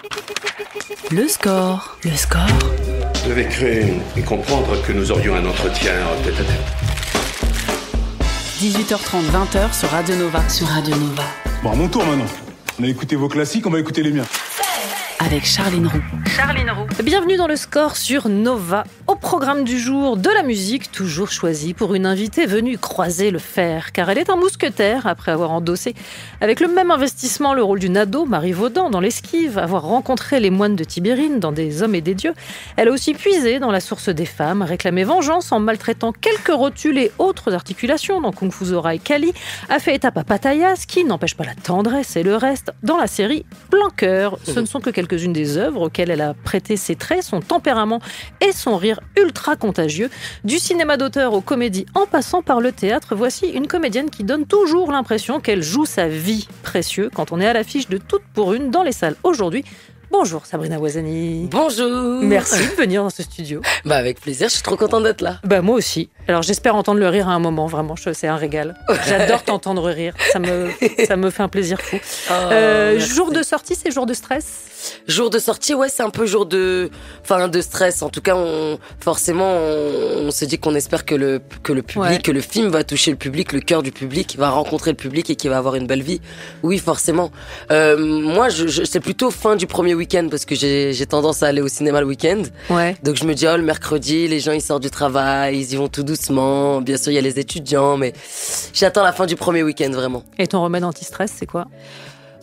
Le score. Le score. Je devais créer et comprendre que nous aurions un entretien tête-à-tête. 18h30, 20h sur Radio Nova. Bon, à mon tour maintenant. On a écouté vos classiques, on va écouter les miens. Avec Charline Roux. Bienvenue dans le score sur Nova. Au programme du jour, de la musique toujours choisie pour une invitée venue croiser le fer, car elle est un mousquetaire après avoir endossé avec le même investissement le rôle d'une ado, Marie Vaudan, dans l'Esquive, avoir rencontré les moines de Tibérine dans Des hommes et des dieux. Elle a aussi puisé dans la source des femmes, réclamé vengeance en maltraitant quelques rotules et autres articulations dans Kung Fu Zora et Kali, a fait étape à Pattaya, ce qui n'empêche pas la tendresse et le reste dans la série Plein Cœur. Ce ne sont que quelques-unes des œuvres auxquelles elle a prêté ses traits, son tempérament et son rire ultra contagieux. Du cinéma d'auteur aux comédies en passant par le théâtre, voici une comédienne qui donne toujours l'impression qu'elle joue sa vie précieuse quand on est à l'affiche de Toutes pour une dans les salles aujourd'hui. Bonjour Sabrina Ouazani. Bonjour. Merci de venir dans ce studio. Avec plaisir, je suis trop contente d'être là. Moi aussi. Alors j'espère entendre le rire à un moment, vraiment, c'est un régal. J'adore t'entendre rire, ça me fait un plaisir fou. Jour de sortie, c'est jour de stress? Jour de sortie, ouais, c'est un peu jour de stress. En tout cas, on se dit qu'on espère que le public, ouais, que le film va toucher le public, le cœur du public, va rencontrer le public et qu'il va avoir une belle vie. Oui, forcément. Moi, c'est plutôt fin du premier week-end parce que j'ai tendance à aller au cinéma le week-end. Ouais. Donc je me dis, le mercredi, les gens ils sortent du travail, ils y vont tout doucement. Bien sûr, il y a les étudiants, mais j'attends la fin du premier week-end vraiment. Et ton remède anti-stress, c'est quoi?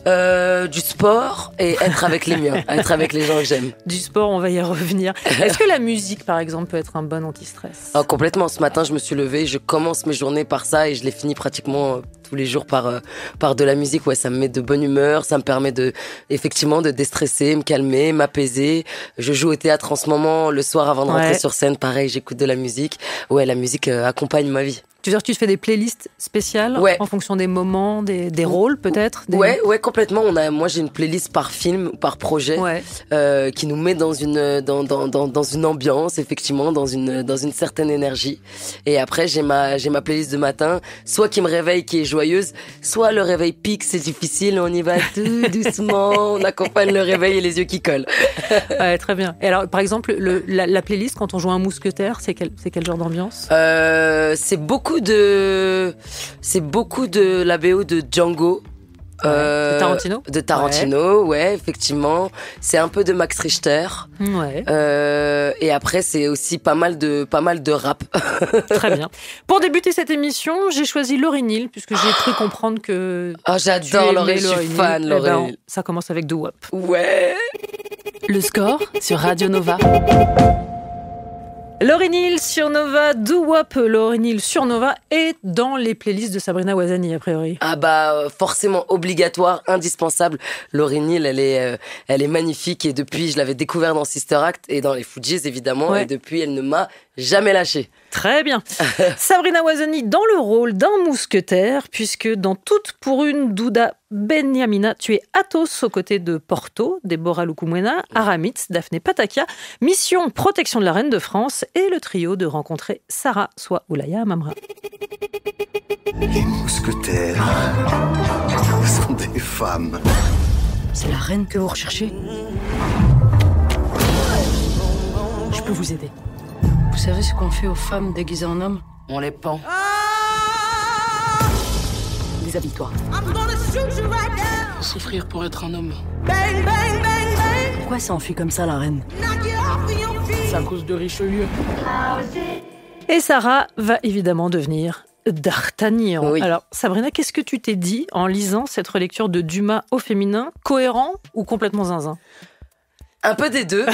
Du sport et être avec les miens, être avec les gens que j'aime. Du sport, on va y revenir. Est-ce que la musique, par exemple, peut être un bon anti-stress? Complètement. Ce matin, je me suis levée, je commence mes journées par ça et je les finis pratiquement tous les jours par de la musique. Ouais, ça me met de bonne humeur, ça me permet effectivement de déstresser, me calmer, m'apaiser. Je joue au théâtre en ce moment, le soir avant de rentrer sur scène, pareil, j'écoute de la musique. Ouais, la musique accompagne ma vie. Tu veux dire, tu te fais des playlists spéciales en fonction des moments, des rôles peut-être? Ouais, complètement. Moi, j'ai une playlist par film, par projet, qui nous met dans une ambiance, effectivement, dans une certaine énergie. Et après, j'ai ma playlist de matin, soit qui me réveille, qui est joyeuse, soit le réveil pique, c'est difficile, on y va tout doucement, on accompagne le réveil et les yeux qui collent. Ouais, très bien. Et alors, par exemple, la playlist, quand on joue un mousquetaire, c'est quel genre d'ambiance? C'est beaucoup de la BO de Django. De Tarantino, ouais, effectivement. C'est un peu de Max Richter. Ouais. Et après, c'est aussi pas mal de rap. Très bien. Pour débuter cette émission, j'ai choisi Lauryn Hill, puisque j'ai cru comprendre que... j'adore Lauryn, je suis fan, Lauryn. Ça commence avec Do Wop. Ouais. Le score sur Radio Nova. Lauryn Hill sur Nova, Do Wop, Lauryn Hill sur Nova et dans les playlists de Sabrina Ouazani, a priori. Forcément obligatoire, indispensable. Lauryn Hill, elle est magnifique et depuis, je l'avais découvert dans Sister Act et dans les Fugees, évidemment, et depuis, elle ne m'a jamais lâché. Très bien. Sabrina Ouazani dans le rôle d'un mousquetaire, puisque dans Toutes pour une, Douda Benyamina, tu es Athos aux côtés de Porto, Déborah Lukumwena, Aramitz, Daphné Patakia, mission protection de la reine de France et le trio de rencontrer Sarah soit Oulaya Amamra. Les mousquetaires sont des femmes. C'est la reine que vous recherchez? Je peux vous aider. Vous savez ce qu'on fait aux femmes déguisées en hommes? On les pend. Déshabille-toi. Souffrir pour être un homme. Pourquoi elle s'est enfuie comme ça, la reine? C'est à cause de Richelieu. Et Sarah va évidemment devenir D'Artagnan. Oui. Alors, Sabrina, qu'est-ce que tu t'es dit en lisant cette relecture de Dumas au féminin? Cohérent ou complètement zinzin? Un peu des deux.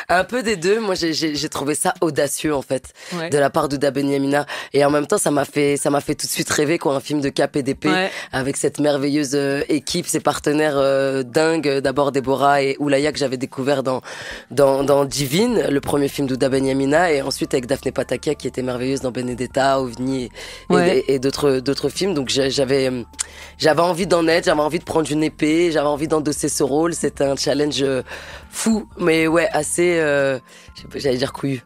Un peu des deux. Moi, j'ai trouvé ça audacieux, en fait, de la part d'Ouda Benyamina. Et en même temps, ça m'a fait tout de suite rêver, quoi, un film de cap et d'épée, avec cette merveilleuse équipe, ces partenaires dingues. D'abord Déborah et Oulaya, que j'avais découvert dans Divine, le premier film d'Ouda Benyamina, et ensuite avec Daphné Patakia, qui était merveilleuse dans Benedetta, OVNI et d'autres films. Donc j'avais envie d'en être, j'avais envie de prendre une épée, j'avais envie d'endosser ce rôle. C'était un challenge fou, mais ouais, assez, j'allais dire couillu,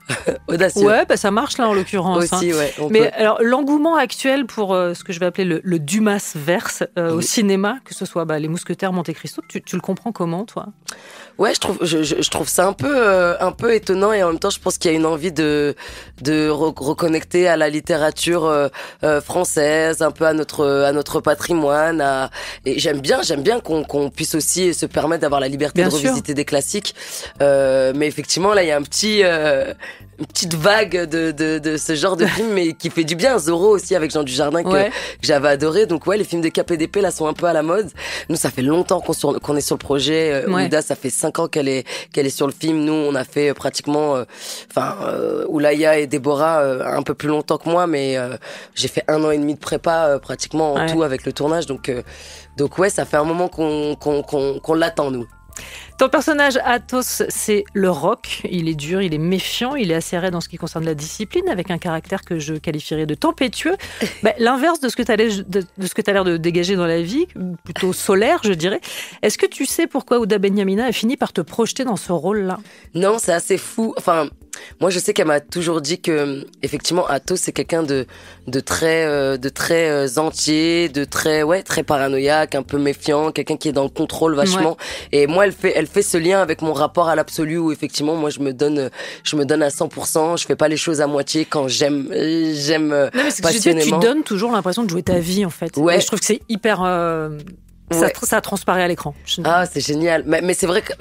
audacieux. Ouais, bah ça marche là en l'occurrence. Aussi, ouais. Mais alors, l'engouement actuel pour ce que je vais appeler le Dumas-verse au cinéma, que ce soit Les Mousquetaires, Monte Cristo, tu le comprends comment, toi ? Ouais, je trouve ça un peu étonnant, et en même temps, je pense qu'il y a une envie de reconnecter à la littérature française, un peu à notre patrimoine. Et j'aime bien qu'on puisse aussi se permettre d'avoir la liberté de revisiter des classiques. Mais effectivement, là, il y a une petite vague de ce genre de film, mais qui fait du bien. Zorro aussi avec Jean Dujardin que j'avais adoré. Donc ouais, les films de KPDP là sont un peu à la mode. Nous, ça fait longtemps qu'on est sur le projet. Ouda, ça fait 5 ans qu'elle est sur le film. Nous, on a fait pratiquement, Oulaya et Déborah un peu plus longtemps que moi, mais j'ai fait 1 an et demi de prépa pratiquement en tout avec le tournage. Donc ouais, ça fait un moment qu'on l'attend, nous. Ton personnage, Athos, c'est le roc. Il est dur, il est méfiant, il est assez raide en ce qui concerne la discipline, avec un caractère que je qualifierais de tempétueux. L'inverse de ce que tu as l'air de dégager dans la vie, plutôt solaire, je dirais. Est-ce que tu sais pourquoi Ouda Benyamina a fini par te projeter dans ce rôle-là ? Non, c'est assez fou. Enfin, moi, je sais qu'elle m'a toujours dit que, effectivement, Athos, c'est quelqu'un de très entier, très paranoïaque, un peu méfiant, quelqu'un qui est dans le contrôle vachement. Ouais. Et moi, elle fait ce lien avec mon rapport à l'absolu, où effectivement, moi, je me donne à 100%. Je fais pas les choses à moitié quand j'aime non, mais c'est passionnément. Tu donnes toujours l'impression de jouer ta vie, en fait. Ouais. Et je trouve que c'est hyper. Ça transparaît à l'écran. Ah, c'est génial. Mais c'est vrai que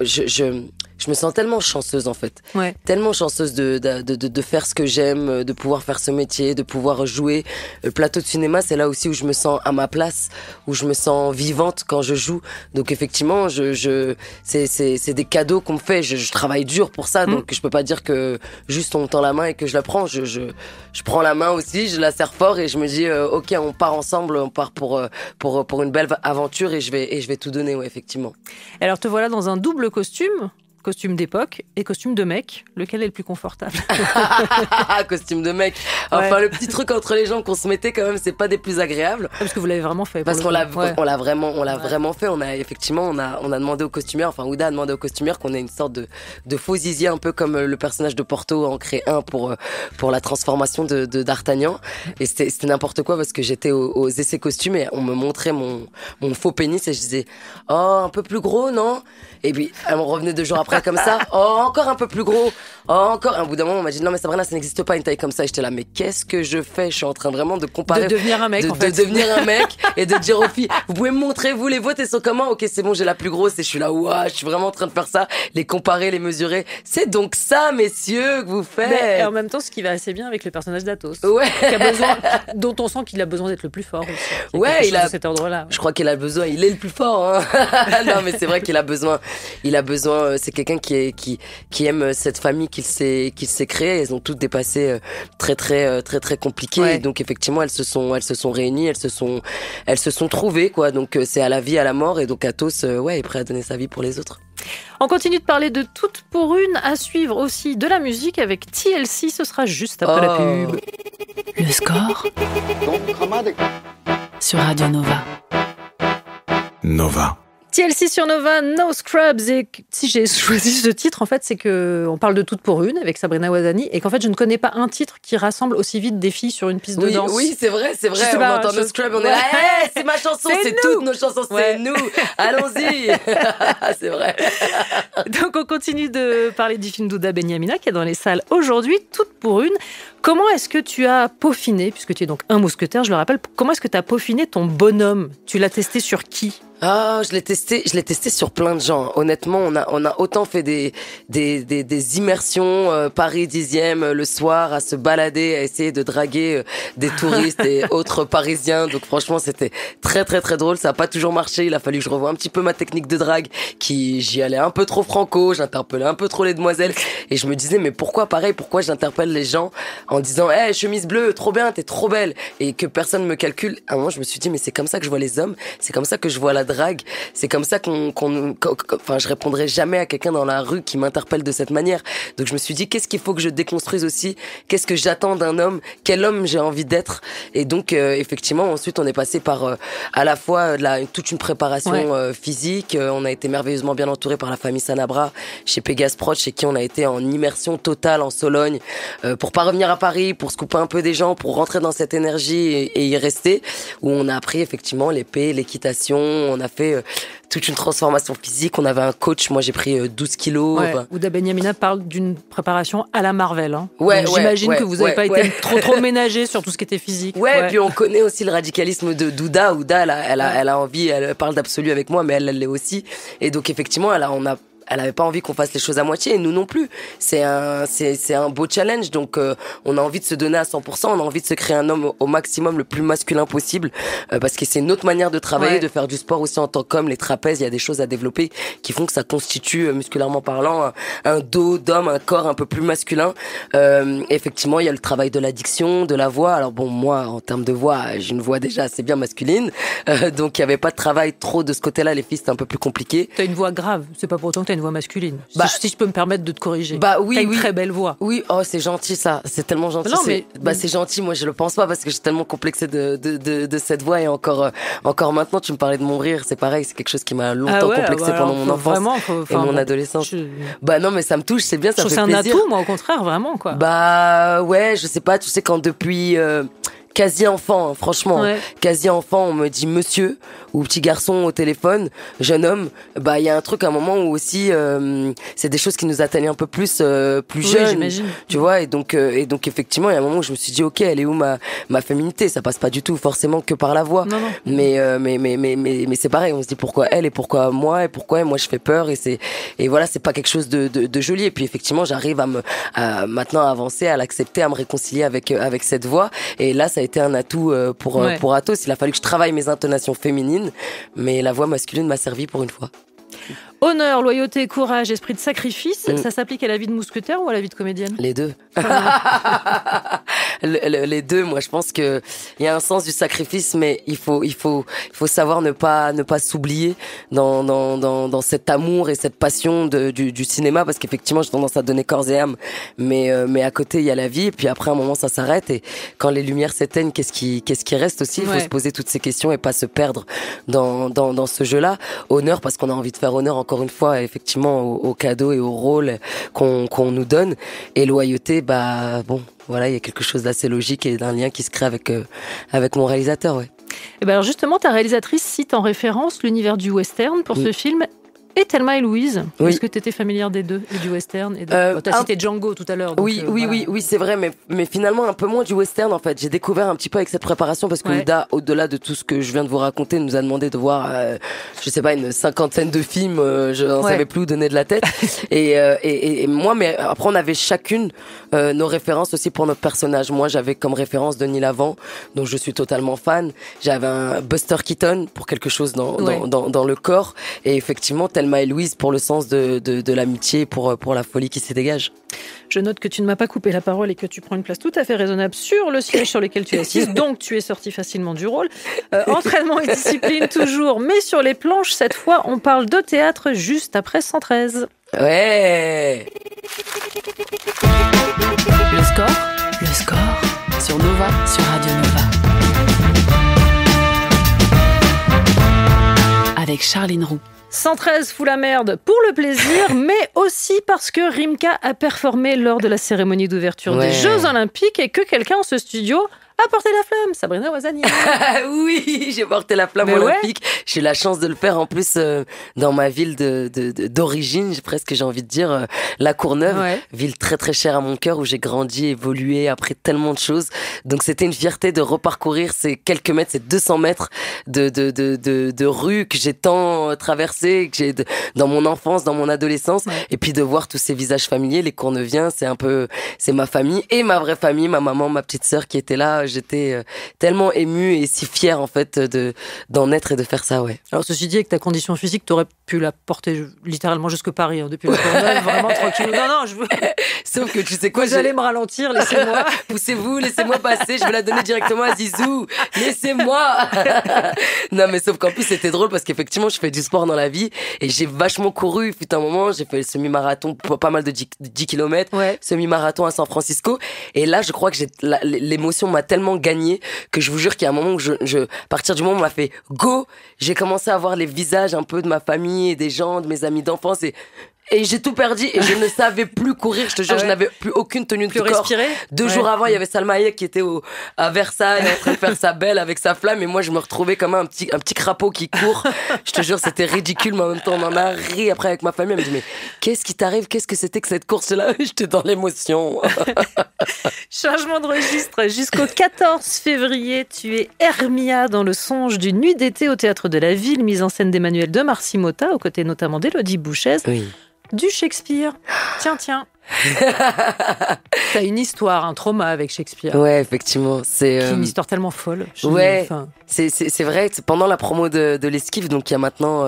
je me sens tellement chanceuse, en fait. Ouais. Tellement chanceuse de faire ce que j'aime, de pouvoir faire ce métier, de pouvoir jouer. Le plateau de cinéma, c'est là aussi où je me sens à ma place, où je me sens vivante quand je joue. Donc effectivement, c'est des cadeaux qu'on me fait. Je travaille dur pour ça, donc je peux pas dire que juste on me tend la main et que je la prends. Je prends la main aussi, je la serre fort et je me dis ok, on part ensemble, on part pour une belle aventure et je vais tout donner, ouais, effectivement. Alors te voilà dans un double costume d'époque et costume de mec. Lequel est le plus confortable ? Costume de mec. Enfin, le petit truc entre les jambes qu'on se mettait quand même, c'est pas des plus agréables. Parce que vous l'avez vraiment fait. Parce qu'on l'a vraiment fait. On a demandé au costumière, enfin Ouda a demandé au costumière qu'on ait une sorte de faux zizi, un peu comme le personnage de Porto en crée un pour la transformation de d'Artagnan. Et c'était n'importe quoi parce que j'étais aux essais costumes et on me montrait mon faux pénis et je disais un peu plus gros, non ? Et puis elle me revenait 2 jours après comme ça, encore un peu plus gros, encore. Et au bout d'un moment, on m'a dit non mais Sabrina, ça n'existe pas une taille comme ça. Et j'étais là, mais qu'est-ce que je fais ? Je suis en train vraiment de comparer, de devenir un mec, de devenir un mec et de dire aux filles, vous pouvez me montrer vous les vôtres, elles sont comment ? Ok, c'est bon, j'ai la plus grosse. Et je suis là, ouah, je suis vraiment en train de faire ça, les comparer, les mesurer. C'est donc ça, messieurs, que vous faites. Mais en même temps, ce qui va assez bien avec le personnage d'Athos, dont on sent qu'il a besoin d'être le plus fort aussi. Ouais, il a cet ordre-là. Je crois qu'il a besoin. Il est le plus fort. Hein. Non, mais c'est vrai qu'il a besoin. C'est quelqu'un qui aime cette famille qu'il s'est créée. Elles ont toutes des passés très compliqués. Ouais. Donc effectivement, elles se sont réunies, elles se sont trouvées, quoi. Donc c'est à la vie, à la mort. Et donc Athos, est prêt à donner sa vie pour les autres. On continue de parler de Toutes pour une, à suivre aussi de la musique avec TLC. Ce sera juste après la pub. Le score sur Radio Nova. Nova. TLC sur Nova, No Scrubs. Et si j'ai choisi ce titre, en fait, c'est qu'on parle de Toutes pour une avec Sabrina Ouazani et qu'en fait, je ne connais pas un titre qui rassemble aussi vite des filles sur une piste de danse. Oui, c'est vrai. On entend No Scrubs, on est là, hey, c'est ma chanson, c'est toutes nos chansons, c'est nous. Allons-y. C'est vrai. Donc, on continue de parler du film d'Ouda Benyamina qui est dans les salles aujourd'hui, Toutes pour une. Comment est-ce que tu as peaufiné, puisque tu es donc un mousquetaire, je le rappelle, comment est-ce que tu as peaufiné ton bonhomme ? Tu l'as testé sur qui ? Je l'ai testé sur plein de gens. Honnêtement, on a autant fait des immersions Paris 10e le soir à se balader, à essayer de draguer des touristes et autres parisiens. Donc franchement, c'était très très très drôle. Ça a pas toujours marché. Il a fallu que je revoie un petit peu ma technique de drague, j'y allais un peu trop franco, j'interpellais un peu trop les demoiselles et je me disais mais pourquoi j'interpelle les gens en disant hey, chemise bleue, trop bien, t'es trop belle, et que personne me calcule. À un moment, je me suis dit mais c'est comme ça que je vois les hommes, c'est comme ça que je vois la drague. C'est comme ça enfin, je répondrai jamais à quelqu'un dans la rue qui m'interpelle de cette manière. Donc je me suis dit, qu'est-ce qu'il faut que je déconstruise aussi? Qu'est-ce que j'attends d'un homme? Quel homme j'ai envie d'être? Et donc, effectivement, ensuite, on est passé par à la fois toute une préparation physique. On a été merveilleusement bien entouré par la famille Sanabra chez Pégase Prod, chez qui on a été en immersion totale en Sologne, pour pas revenir à Paris, pour se couper un peu des gens, pour rentrer dans cette énergie et y rester, où on a appris effectivement l'épée, l'équitation, on a fait toute une transformation physique, on avait un coach, moi j'ai pris 12 kilos. Ouais. Ouda Benyamina parle d'une préparation à la Marvel. Hein. Donc, j'imagine que vous n'avez pas été trop ménagé sur tout ce qui était physique. Ouais, puis on connaît aussi le radicalisme de d'Ouda. Ouda, elle a envie, elle parle d'absolu avec moi, mais elle l'est aussi. Et donc effectivement, elle avait pas envie qu'on fasse les choses à moitié, et nous non plus. C'est un beau challenge, donc on a envie de se donner à 100%, on a envie de se créer un homme au maximum le plus masculin possible, parce que c'est une autre manière de travailler, de faire du sport aussi en tant qu'homme. Les trapèzes, il y a des choses à développer qui font que ça constitue, musculairement parlant, un dos d'homme, un corps un peu plus masculin. Effectivement, il y a le travail de l'addiction, de la voix. Alors bon, moi, en termes de voix, j'ai une voix déjà assez bien masculine, donc il y avait pas de travail trop de ce côté-là. Les filles, c'était un peu plus compliqué. T'as une voix grave, c'est pas pour autant que t'as une voix masculine. Si je peux me permettre de te corriger. Oui, t'as une très belle voix. Oui, oh, c'est gentil ça. C'est tellement gentil. Non, mais c'est gentil. Moi, je le pense pas parce que j'ai tellement complexé de cette voix, et encore maintenant, tu me parlais de mon rire. C'est pareil, c'est quelque chose qui m'a longtemps complexé pendant mon enfance et mon adolescence. Non, mais ça me touche, c'est bien, ça me fait plaisir. C'est un atout, moi, au contraire, vraiment, quoi. Ouais, je sais pas, tu sais, quand depuis quasi enfant, hein, franchement, quasi enfant, on me dit monsieur ou petit garçon au téléphone, jeune homme. Il y a un truc à un moment où aussi c'est des choses qui nous atteignent un peu plus jeunes, j'imagine. Tu vois, et donc effectivement, il y a un moment où je me suis dit ok, elle est où ma féminité? Ça passe pas du tout forcément que par la voix. Non. Mais c'est pareil, on se dit pourquoi elle et pourquoi moi, et moi je fais peur, et voilà, c'est pas quelque chose de joli. Et puis effectivement, j'arrive à maintenant avancer, à l'accepter, à me réconcilier avec cette voix, et là ça a été un atout pour Athos. Il a fallu que je travaille mes intonations féminines, mais la voix masculine m'a servi pour une fois. Honneur, loyauté, courage, esprit de sacrifice, ça s'applique à la vie de mousquetaire ou à la vie de comédienne? Les deux. Les deux, moi je pense que il y a un sens du sacrifice, mais il faut savoir ne pas s'oublier dans cet amour et cette passion du cinéma, parce qu'effectivement j'ai tendance à donner corps et âme, mais à côté il y a la vie, et puis après un moment ça s'arrête, et quand les lumières s'éteignent, qu'est-ce qui reste aussi? Il faut se poser toutes ces questions et pas se perdre dans ce jeu-là. Honneur, parce qu'on a envie de faire honneur encore une fois effectivement aux cadeaux et aux rôles qu'on nous donne, et loyauté, voilà, il y a quelque chose d'assez logique et d'un lien qui se crée avec mon réalisateur, ouais. Et alors justement, ta réalisatrice cite en référence l'univers du western pour ce film et Thelma et Louise. Oui. Est-ce que tu étais familière des deux, et du western et t'as cité Django tout à l'heure. Donc, oui, c'est vrai, mais finalement un peu moins du western en fait. J'ai découvert un petit peu avec cette préparation, parce que Ouda, au-delà de tout ce que je viens de vous raconter, nous a demandé de voir, je sais pas, une 50aine de films. Je n'en savais plus où donner de la tête. et moi, mais après on avait chacune nos références aussi pour notre personnage. Moi, j'avais comme référence Denis Lavant, dont je suis totalement fan. J'avais un Buster Keaton pour quelque chose dans le corps, et effectivement Thelma et Louise pour le sens de l'amitié, pour la folie qui s'y dégage. Je note que tu ne m'as pas coupé la parole et que tu prends une place tout à fait raisonnable sur le siège sur lequel tu es assise, donc tu es sortie facilement du rôle. Entraînement et discipline toujours, mais sur les planches, cette fois, on parle de théâtre juste après 113. Ouais. Le score sur Nova, sur Radio Nova. Avec Charline Roux. 113 fout la merde pour le plaisir, mais aussi parce que Rimka a performé lors de la cérémonie d'ouverture des Jeux Olympiques et que quelqu'un en ce studio a porté la flamme. Sabrina Ouazani. Oui, j'ai porté la flamme olympique. J'ai eu la chance de le faire en plus dans ma ville d'origine, j'ai envie de dire, La Courneuve, ville très très chère à mon cœur, où j'ai grandi, évolué, appris tellement de choses. Donc c'était une fierté de reparcourir ces quelques mètres, ces 200 mètres de rue que j'ai tant traversé, que j'ai dans mon enfance, dans mon adolescence, et puis de voir tous ces visages familiers. Les Courneuviens, c'est ma famille et ma vraie famille, ma maman, ma petite sœur qui était là j'étais tellement émue et si fière en fait d'en être et de faire ça, ouais. Alors ceci dit, avec ta condition physique, t'aurais pu la porter littéralement jusque Paris, hein, depuis le Courneuve, vraiment tranquille. Non, je veux... Sauf que tu sais quoi, vous allez me ralentir, laissez-moi. Poussez-vous, laissez-moi passer, je vais la donner directement à Zizou. Laissez-moi. Non, mais sauf qu'en plus, c'était drôle parce qu'effectivement, je fais du sport dans la vie et j'ai vachement couru. Fut un moment, j'ai fait le semi-marathon, pas mal de 10 km, semi-marathon à San Francisco. Et là, je crois que l'émotion m'a tellement gagné que je vous jure qu'il y a un moment où à partir du moment où on m'a fait go, j'ai commencé à voir les visages un peu de ma famille et des gens, de mes amis d'enfance et j'ai tout perdu et je ne savais plus courir, je te jure, je n'avais plus aucune tenue de corps. Respirer. 2 jours avant, il y avait Salma Hayek qui était à Versailles en train de faire sa belle avec sa flamme et moi je me retrouvais comme un petit crapaud qui court. Je te jure, c'était ridicule, mais en même temps on en a ri après avec ma famille. Elle me dit mais qu'est-ce qui t'arrive, qu'est-ce que c'était que cette course-là? J'étais dans l'émotion. Changement de registre. Jusqu'au 14 février, tu es Hermia dans Le Songe d'une nuit d'été au Théâtre de la Ville, mise en scène d'Emmanuel de Marcy-Motta, aux côtés notamment d'Élodie Bouchez. Oui. Du Shakespeare. Tiens. T'as une histoire, un trauma avec Shakespeare. Ouais, effectivement. C'est une histoire tellement folle. C'est vrai. Pendant la promo de l'Esquive, donc il y a maintenant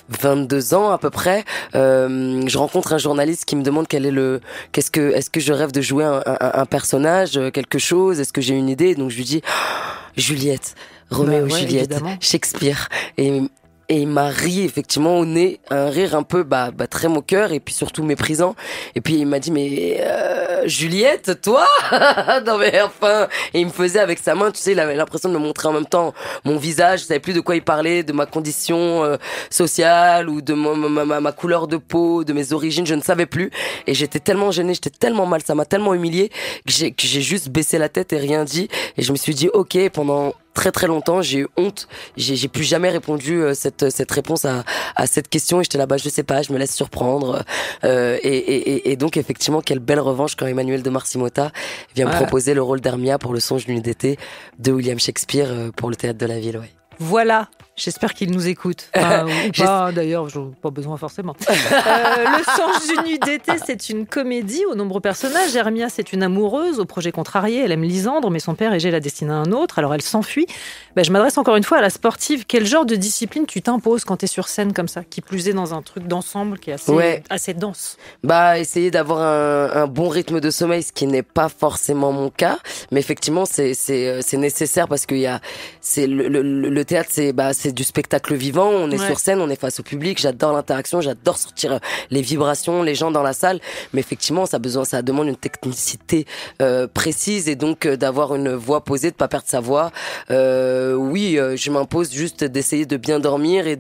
22 ans à peu près, je rencontre un journaliste qui me demande est-ce que je rêve de jouer un personnage, quelque chose, est-ce que j'ai une idée? Donc je lui dis Juliette, Roméo et Juliette, évidemment. Shakespeare. Et il m'a ri effectivement au nez, un rire un peu très moqueur et puis surtout méprisant. Et puis il m'a dit mais Juliette, toi? Non mais enfin, et il me faisait avec sa main, tu sais, il avait l'impression de me montrer en même temps mon visage. Je savais plus de quoi il parlait, de ma condition sociale ou de ma couleur de peau, de mes origines, je ne savais plus. Et j'étais tellement gênée, j'étais tellement mal, ça m'a tellement humiliée que j'ai juste baissé la tête et rien dit. Et je me suis dit ok, pendant très très longtemps, j'ai eu honte. J'ai plus jamais répondu cette réponse à cette question. Et j'étais là, je sais pas, je me laisse surprendre. Et donc effectivement, quelle belle revanche quand Emmanuel de Marcy-Motta vient me proposer le rôle d'Hermia pour Le Songe d'une nuit d'été de William Shakespeare pour le Théâtre de la Ville. Ouais. Voilà. J'espère qu'il nous écoute. Ou pas, d'ailleurs, je n'ai pas besoin forcément. Le Songe d'une nuit d'été, c'est une comédie aux nombreux personnages. Hermia, c'est une amoureuse, au projet contrarié. Elle aime Lysandre, mais son père Égée la destine à un autre. Alors elle s'enfuit. Je m'adresse encore une fois à la sportive. Quel genre de discipline tu t'imposes quand tu es sur scène comme ça? Qui plus est dans un truc d'ensemble qui est assez dense. Essayer d'avoir un bon rythme de sommeil, ce qui n'est pas forcément mon cas. Mais effectivement, c'est nécessaire parce que le théâtre, c'est du spectacle vivant, on est sur scène, on est face au public, j'adore l'interaction, j'adore sortir les vibrations, les gens dans la salle, mais effectivement ça demande une technicité précise et donc d'avoir une voix posée, de pas perdre sa voix. Je m'impose juste d'essayer de bien dormir et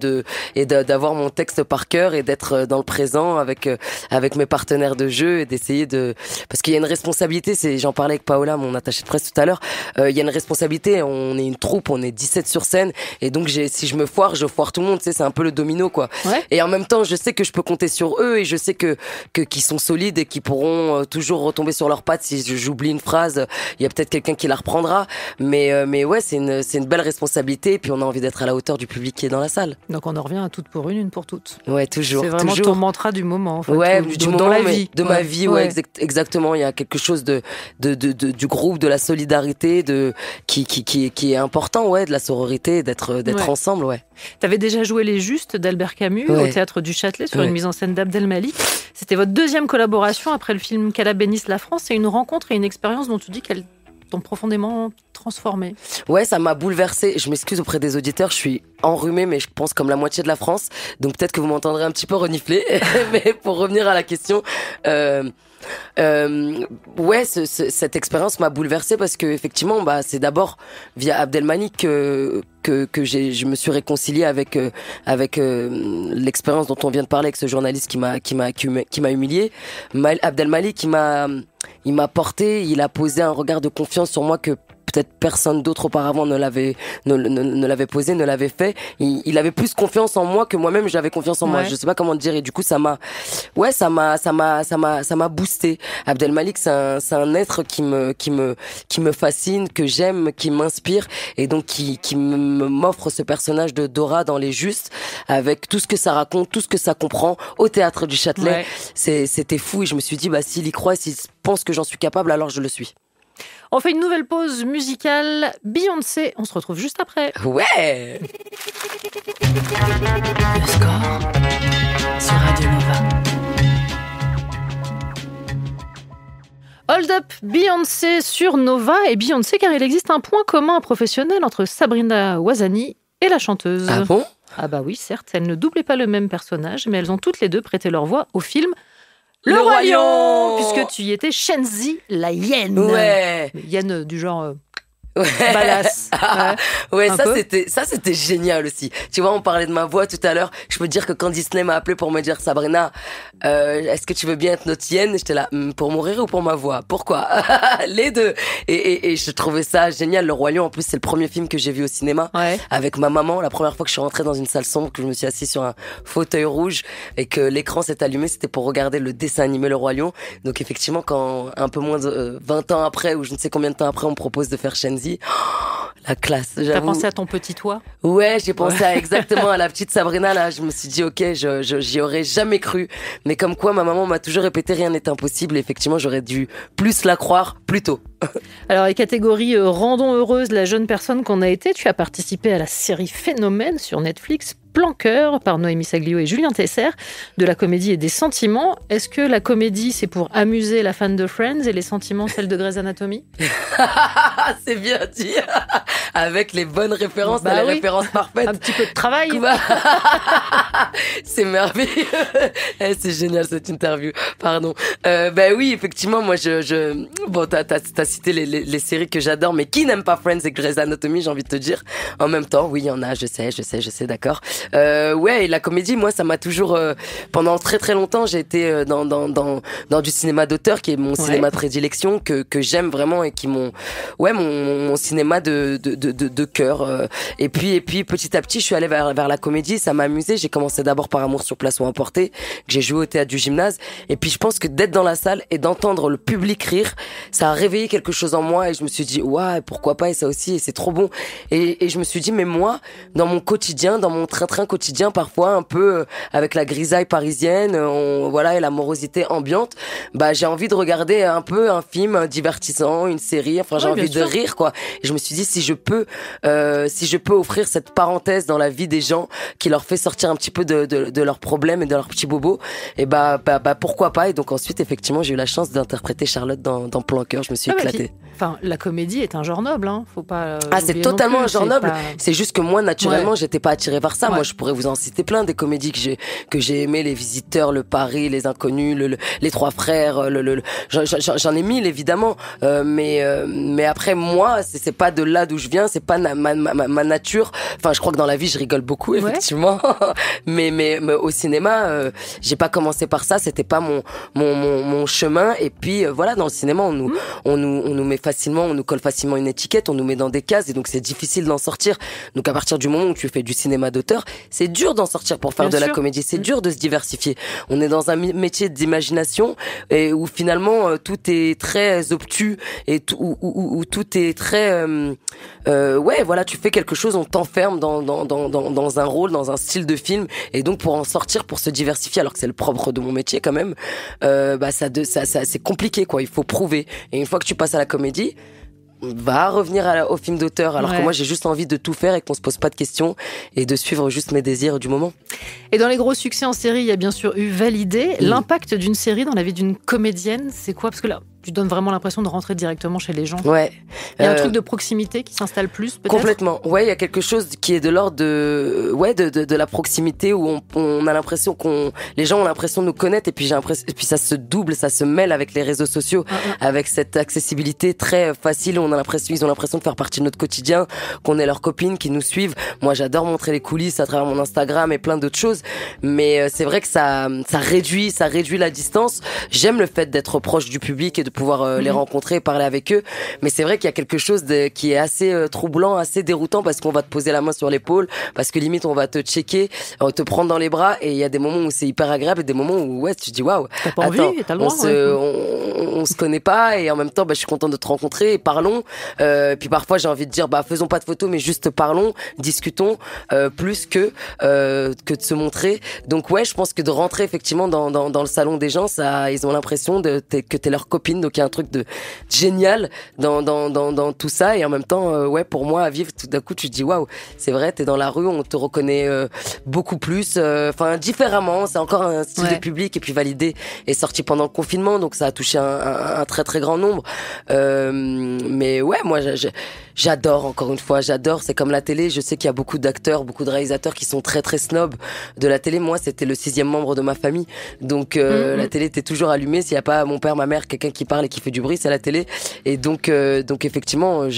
d'avoir mon texte par cœur et d'être dans le présent avec mes partenaires de jeu et d'essayer parce qu'il y a une responsabilité, j'en parlais avec Paola, mon attachée de presse tout à l'heure, il y a une responsabilité, on est une troupe, on est 17 sur scène et donc si je me foire, je foire tout le monde, tu sais, c'est un peu le domino, quoi. Ouais. Et en même temps, je sais que je peux compter sur eux et je sais qu'ils sont solides et qu'ils pourront toujours retomber sur leurs pattes si j'oublie une phrase. Il y a peut-être quelqu'un qui la reprendra, mais ouais, c'est une belle responsabilité et puis on a envie d'être à la hauteur du public qui est dans la salle. Donc on en revient à toutes pour une pour toutes. Ouais, toujours. C'est vraiment ton mantra du moment, en fait. Ouais, du moment, dans la vie. De ma vie, ouais, exactement. Il y a quelque chose du groupe, de la solidarité, qui est important, ouais, de la sororité, d'être ensemble, ouais. T'avais déjà joué Les Justes d'Albert Camus au Théâtre du Châtelet sur une mise en scène d'Abdel Malik. C'était votre deuxième collaboration après le film Qu'Allah bénisse la France. C'est une rencontre et une expérience dont tu dis qu'elle t'ont profondément transformée. Ouais, ça m'a bouleversée. Je m'excuse auprès des auditeurs, je suis enrhumée, mais je pense comme la moitié de la France. Donc peut-être que vous m'entendrez un petit peu renifler. Mais pour revenir à la question... cette expérience m'a bouleversée parce que effectivement, c'est d'abord via Abdelmalik que je me suis réconciliée avec l'expérience dont on vient de parler avec ce journaliste qui m'a humiliée. Abdelmalik, il m'a porté, il a posé un regard de confiance sur moi que peut-être personne d'autre auparavant ne l'avait posé, ne l'avait fait. Il avait plus confiance en moi que moi-même j'avais confiance en moi. Je sais pas comment te dire. Et du coup, ça m'a boosté. Abdelmalik, c'est un être qui me fascine, que j'aime, qui m'inspire et donc qui m'offre ce personnage de Dora dans Les Justes avec tout ce que ça raconte, tout ce que ça comprend au Théâtre du Châtelet. C'était fou et je me suis dit, s'il y croit, s'il pense que j'en suis capable, alors je le suis. On fait une nouvelle pause musicale. Beyoncé, on se retrouve juste après. Ouais. Le score sur Radio Nova. Hold Up, Beyoncé sur Nova. Et Beyoncé, car il existe un point commun professionnel entre Sabrina Ouazani et la chanteuse. Ah bon? Ah bah oui, certes, elles ne doublaient pas le même personnage, mais elles ont toutes les deux prêté leur voix au film Le Roi Lion, puisque tu y étais Shenzi, la hyène. Ouais. Hyène du genre Ouais. badass. Ouais, Un ça peu. c'était génial aussi. Tu vois, on parlait de ma voix tout à l'heure. Je peux te dire que quand Disney m'a appelé pour me dire Sabrina, est-ce que tu veux bien être notre hyène? J'étais là, pour mourir ou pour ma voix? Pourquoi? Les deux. Et je trouvais ça génial. Le Roi Lion, en plus, c'est le premier film que j'ai vu au cinéma avec ma maman. La première fois que je suis rentrée dans une salle sombre, que je me suis assise sur un fauteuil rouge et que l'écran s'est allumé, c'était pour regarder le dessin animé Le Roi Lion. Donc effectivement, quand un peu moins de 20 ans après ou je ne sais combien de temps après, on me propose de faire Shenzi, la classe, j'avoue. T'as pensé à ton petit toit? Ouais, j'ai pensé exactement à la petite Sabrina, là. Je me suis dit, ok, j'y aurais jamais cru. Mais comme quoi, ma maman m'a toujours répété, rien n'est impossible. Et effectivement, j'aurais dû plus la croire plus tôt. Alors, les catégories rendons heureuse la jeune personne qu'on a été, tu as participé à la série Phénomène sur Netflix, Plan Cœur, par Noémie Saglio et Julien Tesser, de la comédie et des sentiments. Est-ce que la comédie, c'est pour amuser la fan de Friends et les sentiments, celle de Grey's Anatomy? C'est bien dit. Avec les bonnes références, Bah les oui. références parfaites. Un petit peu de travail. C'est merveilleux. C'est génial cette interview. Pardon. Ben oui, effectivement, moi bon, t'as cité les séries que j'adore, mais qui n'aime pas Friends et Grey's Anatomy, j'ai envie de te dire. En même temps, oui, il y en a, je sais, d'accord. Ouais, et la comédie, moi, ça m'a toujours pendant très très longtemps, j'ai été dans du cinéma d'auteur, qui est mon cinéma de prédilection, que j'aime vraiment et qui mon cinéma de cœur. Et puis petit à petit, je suis allée vers la comédie, ça m'a amusé. J'ai commencé d'abord par Amour sur place ou emporté, que j'ai joué au théâtre du gymnase. Et puis je pense que d'être dans la salle et d'entendre le public rire, ça a réveillé quelque chose en moi et je me suis dit ouais, pourquoi pas, et ça aussi, et c'est trop bon. Et je me suis dit mais moi, dans mon quotidien, dans mon train-train quotidien, parfois un peu avec la grisaille parisienne, et la morosité ambiante, bah j'ai envie de regarder un peu un film divertissant, une série, enfin j'ai envie de rire quoi. Et je me suis dit si je peux offrir cette parenthèse dans la vie des gens qui leur fait sortir un petit peu de leurs problèmes et de leurs petits bobos, et bah pourquoi pas. Et donc ensuite effectivement j'ai eu la chance d'interpréter Charlotte dans Plan Cœur. Je me suis éclatée. Enfin, la comédie est un genre noble, hein. Faut pas. C'est totalement un genre noble. Pas... C'est juste que moi, naturellement, j'étais pas attirée par ça. Moi, je pourrais vous en citer plein des comédies que j'ai aimées, Les Visiteurs, Le Paris, Les Inconnus, Les Trois Frères. J'en ai mille évidemment. Mais après moi, c'est pas de là d'où je viens. C'est pas ma nature. Enfin, je crois que dans la vie, je rigole beaucoup effectivement. mais au cinéma, j'ai pas commencé par ça. C'était pas mon chemin. Et puis voilà, dans le cinéma, on nous met facilement, on nous colle facilement une étiquette, on nous met dans des cases et donc c'est difficile d'en sortir. Donc à partir du moment où tu fais du cinéma d'auteur, c'est dur d'en sortir pour faire la comédie, c'est dur de se diversifier. On est dans un métier d'imagination et où finalement tout est très obtus et où tout est très tu fais quelque chose, on t'enferme dans un rôle, dans un style de film, et donc pour en sortir, pour se diversifier, alors que c'est le propre de mon métier quand même, ça c'est compliqué quoi, il faut prouver. Et une fois que tu passes à la comédie, va revenir au film d'auteur, alors que moi j'ai juste envie de tout faire et qu'on se pose pas de questions et de suivre juste mes désirs du moment. Et dans les gros succès en série, il y a bien sûr eu Validé. L'impact d'une série dans la vie d'une comédienne, c'est quoi? Parce que là, tu donnes vraiment l'impression de rentrer directement chez les gens. Ouais. Il y a un truc de proximité qui s'installe plus, peut-être? Complètement. Ouais, il y a quelque chose qui est de l'ordre de la proximité où on a l'impression les gens ont l'impression de nous connaître, et puis puis ça se double, ça se mêle avec les réseaux sociaux, avec cette accessibilité très facile où ils ont l'impression de faire partie de notre quotidien, qu'on est leurs copines qui nous suivent. Moi, j'adore montrer les coulisses à travers mon Instagram et plein d'autres choses, mais c'est vrai que ça réduit la distance. J'aime le fait d'être proche du public et de pouvoir les rencontrer, parler avec eux, mais c'est vrai qu'il y a quelque chose qui est assez troublant, assez déroutant, parce qu'on va te poser la main sur l'épaule, parce que limite on va te checker, te prendre dans les bras, et il y a des moments où c'est hyper agréable et des moments où tu dis waouh, on se connaît pas, et en même temps je suis contente de te rencontrer, et parlons. Puis parfois j'ai envie de dire faisons pas de photos, mais juste parlons, discutons, plus que de se montrer. Donc je pense que de rentrer effectivement dans le salon des gens, ça, ils ont l'impression que t'es leur copine, copine. Donc il y a un truc de génial dans tout ça. Et en même temps, ouais, pour moi, à vivre, tout d'un coup, tu te dis waouh, c'est vrai, t'es dans la rue, on te reconnaît beaucoup plus, enfin différemment. C'est encore un style de public. Et puis Validé est sorti pendant le confinement, donc ça a touché un très très grand nombre. Mais ouais, moi j'adore, encore une fois, j'adore. C'est comme la télé. Je sais qu'il y a beaucoup d'acteurs, beaucoup de réalisateurs qui sont très très snobs de la télé. Moi, c'était le 6e membre de ma famille, donc la télé était toujours allumée. S'il y a pas mon père, ma mère, quelqu'un qui parle et qui fait du bruit, c'est la télé. Et donc effectivement,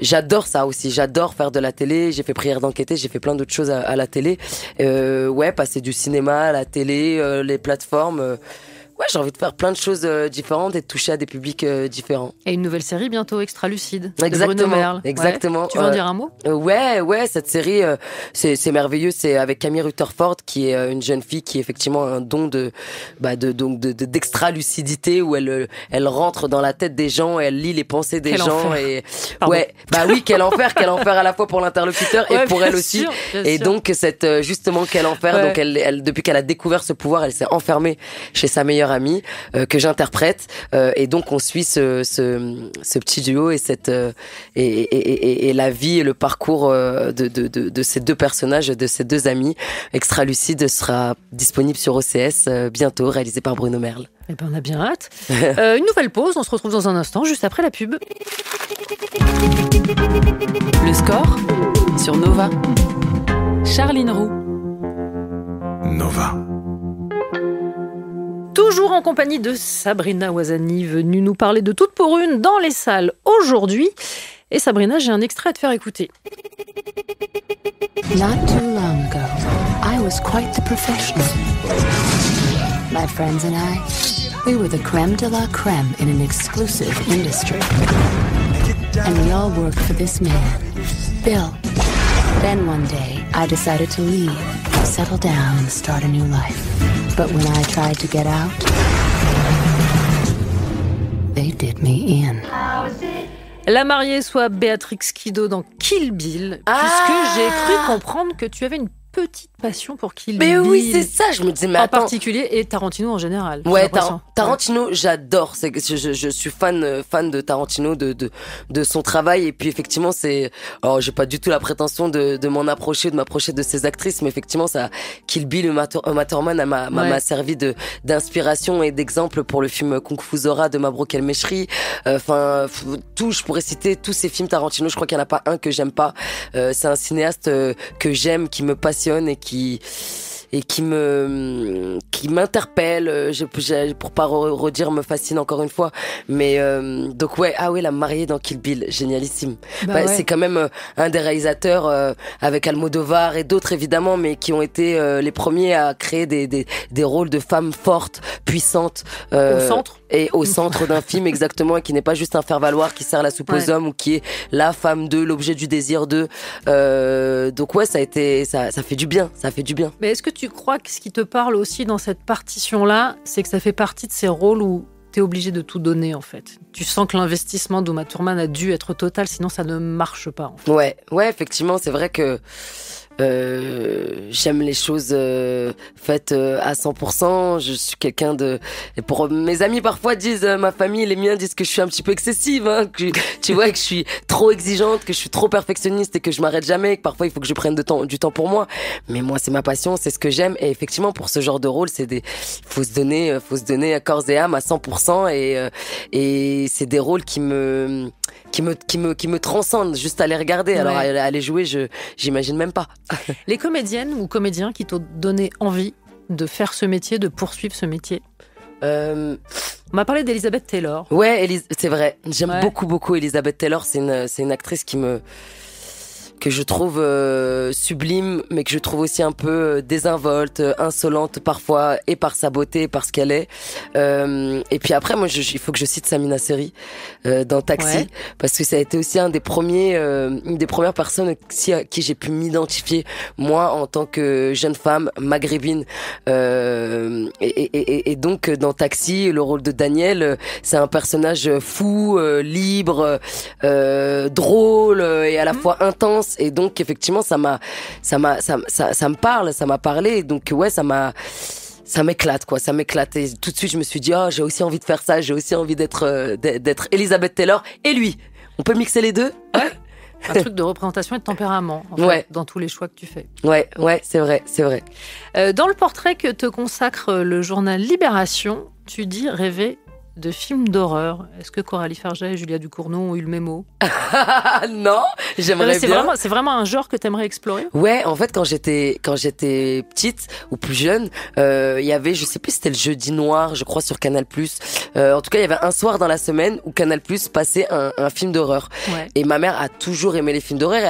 j'adore ça aussi. J'adore faire de la télé. J'ai fait Prière d'enquêter, j'ai fait plein d'autres choses à la télé. Ouais, passer du cinéma à la télé, les plateformes. Ouais, j'ai envie de faire plein de choses différentes et de toucher à des publics différents. Et une nouvelle série bientôt, Extra Lucide. Exactement. De Bruno Merle. Exactement. Ouais. Tu veux en dire un mot? Ouais, cette série, c'est merveilleux. C'est avec Camille Rutherford, qui est une jeune fille qui a effectivement un don d'extra lucidité, où elle rentre dans la tête des gens et elle lit les pensées des gens. Enfer. Et Pardon. ouais, bah oui, quel enfer à la fois pour l'interlocuteur et pour elle aussi. Et donc justement quel enfer. Donc elle depuis qu'elle a découvert ce pouvoir, elle s'est enfermée chez sa meilleure amie que j'interprète, et donc on suit ce petit duo et et la vie et le parcours de ces deux personnages, de ces deux amis. Extra Lucide sera disponible sur OCS bientôt, réalisé par Bruno Merle. Eh ben on a bien hâte. Une nouvelle pause, on se retrouve dans un instant, juste après la pub. Le score sur Nova. Charline Roux. Nova. Toujours en compagnie de Sabrina Ouazani, venue nous parler de Toutes pour une dans les salles aujourd'hui. Et Sabrina, j'ai un extrait à te faire écouter. Not too long ago, I was quite the professional. My friends and I, we were the crème de la crème in an exclusive industry. And we all worked for this man, Bill. Then one day, I decided to leave, settle down and start a new life. But when I tried to get out, they did me in. La mariée soit Béatrix Kiddo dans Kill Bill, puisque j'ai cru comprendre que tu avais une petite passion pour Kill Bill. Mais oui, c'est ça, je me disais, mais en attends. particulier, et Tarantino en général. Ouais, Tarantino, j'adore. Je suis fan de Tarantino, de son travail. Et puis effectivement, j'ai pas du tout la prétention de m'approcher de ces actrices, mais effectivement, Kill Bill, Uma Thurman m'a servi d'inspiration et d'exemple pour le film Kung Fu Zora de Mabrouk El Meshri. Enfin, je pourrais citer tous ces films Tarantino. Je crois qu'il y en a pas un que j'aime pas. C'est un cinéaste que j'aime, qui me passionne et qui m'interpelle, pour pas redire me fascine encore une fois, mais donc la mariée dans Kill Bill, génialissime. C'est quand même un des réalisateurs avec Almodovar et d'autres évidemment, mais qui ont été les premiers à créer des rôles de femmes fortes, puissantes, au centre d'un film, exactement, et qui n'est pas juste un faire-valoir qui sert la soupe aux hommes, ou qui est la femme d'eux, l'objet du désir d'eux. Donc ça fait du bien, Mais est-ce que tu crois que ce qui te parle aussi dans cette partition-là, c'est que ça fait partie de ces rôles où t'es obligé de tout donner, en fait? Tu sens que l'investissement d'Uma Thurman a dû être total, sinon ça ne marche pas, en fait. Ouais, effectivement, c'est vrai que j'aime les choses faites à 100%. Je suis quelqu'un et pour mes amis parfois disent, ma famille, les miens disent que je suis un petit peu excessive, hein, que tu vois, que je suis trop exigeante, que je suis trop perfectionniste et que je m'arrête jamais, que parfois il faut que je prenne du temps pour moi. Mais moi, c'est ma passion, c'est ce que j'aime. Et effectivement, pour ce genre de rôle, faut se donner à corps et âme à 100%, et c'est des rôles qui me transcendent juste à les regarder. Alors à les jouer, j'imagine même pas. Les comédiennes ou comédiens qui t'ont donné envie de faire ce métier, de poursuivre ce métier? On m'a parlé d'Elizabeth Taylor. Ouais, c'est vrai. J'aime beaucoup Elizabeth Taylor. C'est une actrice que je trouve sublime, mais que je trouve aussi un peu désinvolte, insolente parfois, et par sa beauté, et par ce qu'elle est. Et puis après, moi, il faut que je cite Samina Seri dans Taxi, parce que ça a été aussi une des premières personnes à qui j'ai pu m'identifier, moi, en tant que jeune femme maghrébine. Et donc, dans Taxi, le rôle de Daniel, c'est un personnage fou, libre, drôle, et à la fois intense. Et donc effectivement ça me parle, ça m'a parlé, donc ça m'a ça m'éclate, quoi. Ça m'éclate. Et tout de suite, je me suis dit, j'ai aussi envie de faire ça. J'ai aussi envie d'être Elizabeth Taylor et lui. On peut mixer les deux? Ouais. Un truc de représentation et de tempérament, en fait, dans tous les choix que tu fais. Ouais, c'est vrai. Dans le portrait que te consacre le journal Libération, tu dis rêver de films d'horreur. Est-ce que Coralie Farget et Julia Ducournau ont eu le même mot? Non, j'aimerais bien. C'est vraiment un genre que t'aimerais explorer? Ouais, en fait, quand j'étais petite ou plus jeune, il y avait, je sais plus, c'était le Jeudi Noir, je crois, sur Canal+. En tout cas, il y avait un soir dans la semaine où Canal+ passait un film d'horreur. Ouais. Et ma mère a toujours aimé les films d'horreur.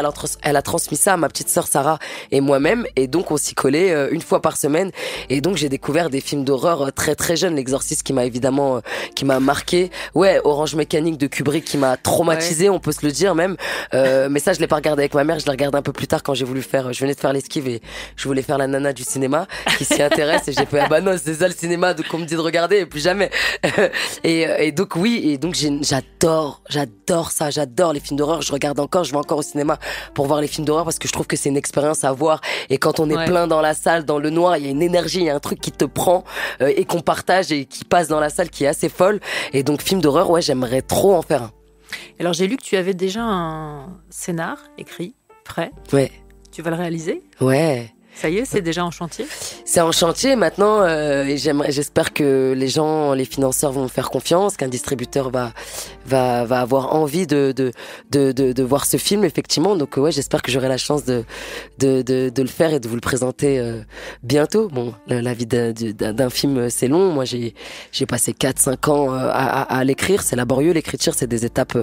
Elle a transmis ça à ma petite sœur Sarah et moi-même. Et donc, on s'y collait une fois par semaine. Et donc, j'ai découvert des films d'horreur très très jeune. L'Exorciste qui m'a évidemment qui m'a marqué. Ouais, Orange Mécanique de Kubrick qui m'a traumatisé, on peut se le dire même. Mais ça, je l'ai pas regardé avec ma mère, je l'ai regardé un peu plus tard quand je venais de faire l'esquive et je voulais faire la nana du cinéma qui s'y intéresse et j'ai fait, non, c'est ça le cinéma qu'on me dit de regarder et plus jamais. et donc j'adore ça, j'adore les films d'horreur, je vais encore au cinéma pour voir les films d'horreur parce que je trouve que c'est une expérience à voir et quand on est plein dans la salle, dans le noir, il y a une énergie, il y a un truc qui te prend et qu'on partage et qui passe dans la salle qui est assez folle. Et donc, film d'horreur, ouais, j'aimerais trop en faire un. Alors, j'ai lu que tu avais déjà un scénar écrit, prêt. Ouais. Tu vas le réaliser? Ouais. Ça y est, c'est déjà en chantier? C'est en chantier maintenant et j'espère que les financeurs vont me faire confiance, qu'un distributeur va avoir envie de voir ce film effectivement. Donc ouais, j'espère que j'aurai la chance de le faire et de vous le présenter bientôt. Bon, la vie d'un film c'est long. Moi j'ai passé 4-5 ans à l'écrire, c'est laborieux l'écriture, c'est des étapes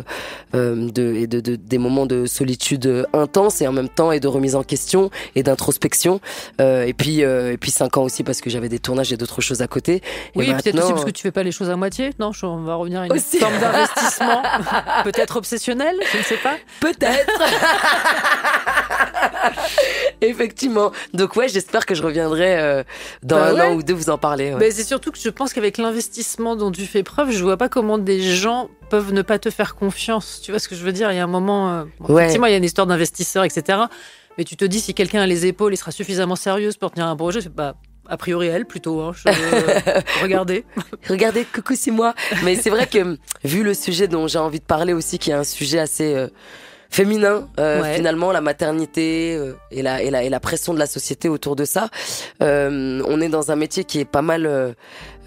des moments de solitude intense et en même temps et de remise en question et d'introspection. Et puis 5 ans aussi parce que j'avais des tournages et d'autres choses à côté. Oui, et peut-être aussi parce que tu fais pas les choses à moitié. Non, on va revenir à une forme d'investissement, peut-être obsessionnel, je ne sais pas. Peut-être. Effectivement. Donc ouais, j'espère que je reviendrai dans un an ou deux vous en parler. Ouais. Mais c'est surtout que je pense qu'avec l'investissement dont tu fais preuve, je vois pas comment des gens peuvent ne pas te faire confiance. Tu vois ce que je veux dire? Il y a un moment, effectivement, il y a une histoire d'investisseurs, etc. Mais tu te dis, si quelqu'un a les épaules, il sera suffisamment sérieuse pour tenir un projet. A priori, elle, plutôt. Hein. Regardez. Regardez, coucou, c'est moi. Mais c'est vrai que, vu le sujet dont j'ai envie de parler aussi, qui est un sujet assez féminin, finalement, la maternité et la pression de la société autour de ça. On est dans un métier qui est pas mal...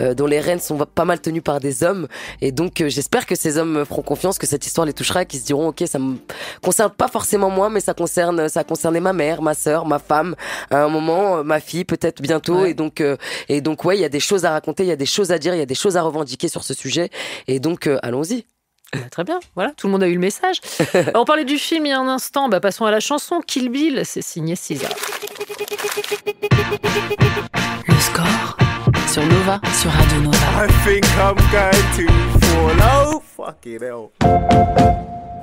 dont les rênes sont pas mal tenues par des hommes et donc j'espère que ces hommes me feront confiance, que cette histoire les touchera, qu'ils se diront ok, ça me concerne pas forcément moi mais ça concernait ma mère, ma sœur, ma femme à un moment, ma fille peut-être bientôt et donc ouais, il y a des choses à raconter, il y a des choses à dire, il y a des choses à revendiquer sur ce sujet et donc allons-y. Très bien, voilà, tout le monde a eu le message. On parlait du film il y a un instant, passons à la chanson. Kill Bill, c'est signé César. Le score sur Nova, sur Radio Nova. I think I'm going to fall. Oh, fucking hell.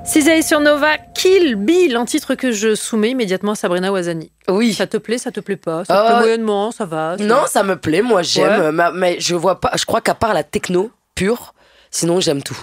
César sur Nova, Kill Bill, un titre que je soumets immédiatement à Sabrina Ouazani. Oui. Ça te plaît, ça te plaît pas? Ça te plaît moyennement, ça va? Non, ça me plaît, moi j'aime, mais je vois pas, je crois qu'à part la techno pure, sinon j'aime tout.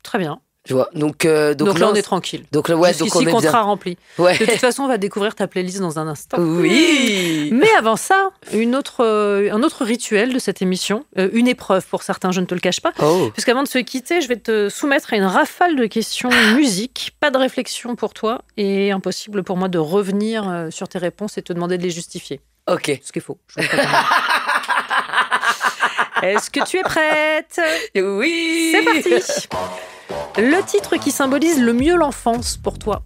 Très bien. Tu vois, donc là, on est tranquille. Donc on est contrat bien. Rempli. Ouais. De toute façon, on va découvrir ta playlist dans un instant. Oui. Mais avant ça, un autre rituel de cette émission, une épreuve pour certains, je ne te le cache pas. Puisqu'avant de se quitter, je vais te soumettre à une rafale de questions musique. Pas de réflexion pour toi et impossible pour moi de revenir sur tes réponses et te demander de les justifier. Ok. Ce qui est faux. Est-ce que tu es prête? Oui. C'est parti. Le titre qui symbolise le mieux l'enfance pour toi?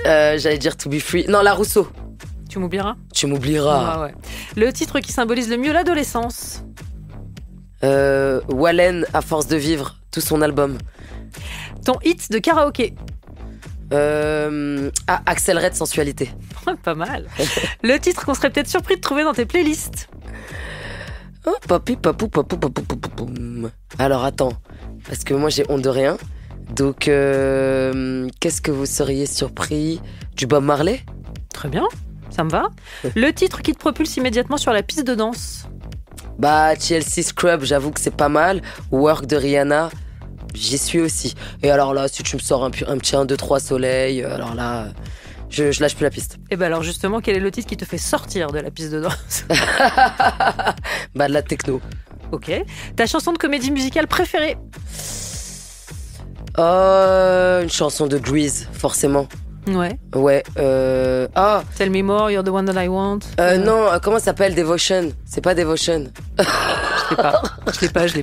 J'allais dire To Be Free. Non, La Rousseau. Tu m'oublieras? Tu m'oublieras. Ah ouais. Le titre qui symbolise le mieux l'adolescence? Wallen, À force de vivre, tout son album. Ton hit de karaoké? Axel Red, Sensualité. Pas mal. Le titre qu'on serait peut-être surpris de trouver dans tes playlists? Oh, papi, papou. Alors attends, parce que moi j'ai honte de rien. Donc, qu'est-ce que vous seriez surpris? Du Bob Marley? Très bien, ça me va. Le titre qui te propulse immédiatement sur la piste de danse? Chelsea Scrub, j'avoue que c'est pas mal. Work de Rihanna, j'y suis aussi. Et alors là, si tu me sors un petit 1, 2, 3 soleil, alors là, Je lâche plus la piste. Et ben alors justement, quel est le titre qui te fait sortir de la piste de danse? Bah de la techno. Ok. Ta chanson de comédie musicale préférée? Une chanson de Grease, forcément. Ouais. Ouais. Tell Me More, You're the One That I Want. Non, comment ça s'appelle? Devotion. C'est pas Devotion. Je l'ai pas. Je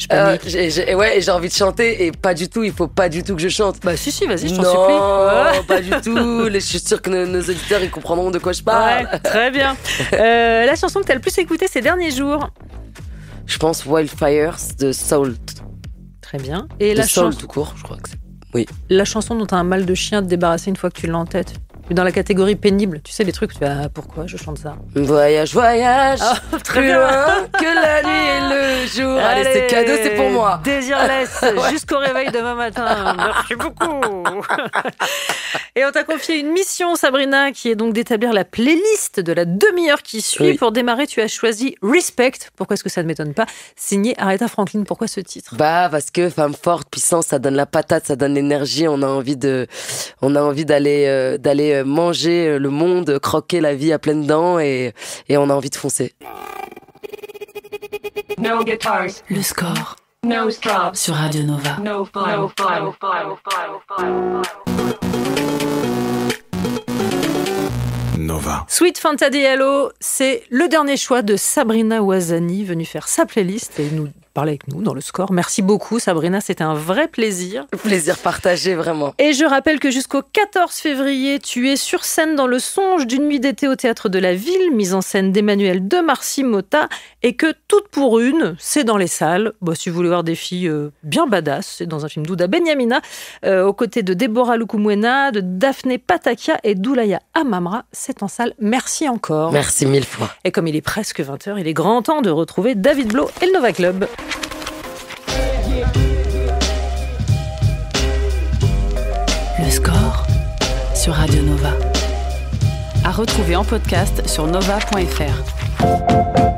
panique. Ouais, j'ai envie de chanter et pas du tout. Il faut pas du tout que je chante. Bah si, vas-y, je t'en supplie. Non, pas du tout. Je suis sûre que nos auditeurs ils comprendront de quoi je parle. Ouais, très bien. La chanson que t'as le plus écoutée ces derniers jours? Je pense Wildfires de Soul. Très bien. Et la Soul tout court, je crois que c'est. Oui. La chanson dont t'as un mal de chien de débarrasser une fois que tu l'as en tête. Dans la catégorie pénible, tu sais, les trucs, tu fais pourquoi je chante ça? Voyage, très plus loin que la nuit et le jour. Allez, c'est cadeau, c'est pour moi. Désirless, jusqu'au réveil demain matin. Merci beaucoup. Et on t'a confié une mission, Sabrina, qui est donc d'établir la playlist de la demi-heure qui suit. Oui. Pour démarrer, tu as choisi Respect. Pourquoi est-ce que ça ne m'étonne pas? Signé Aretha Franklin. Pourquoi ce titre? Bah, parce que femme forte, puissance, ça donne la patate, ça donne l'énergie. On a envie d'aller manger le monde, croquer la vie à pleines dents et on a envie de foncer. No guitars. Le score. No stops. Sur Radio Nova. No fun. No fun. No fun. No fun. No fun. Nova. Sweet Fanta Diallo, c'est le dernier choix de Sabrina Ouazani, venue faire sa playlist et nous parler avec nous dans le score. Merci beaucoup Sabrina, c'était un vrai plaisir. Plaisir partagé, vraiment. Et je rappelle que jusqu'au 14 février, tu es sur scène dans Le Songe d'une nuit d'été au Théâtre de la Ville, mise en scène d'Emmanuel de Marcy-Motta, et que Toutes pour une, c'est dans les salles. Bon, si vous voulez voir des filles bien badass, c'est dans un film d'Ouda Benyamina, aux côtés de Deborah Lukumwena, de Daphné Patakia et d'Oulaya Amamra. C'est en salle. Merci encore. Merci 1000 fois. Et comme il est presque 20h, il est grand temps de retrouver David Blo et le Nova Club. Le score sur Radio Nova. À retrouver en podcast sur nova.fr.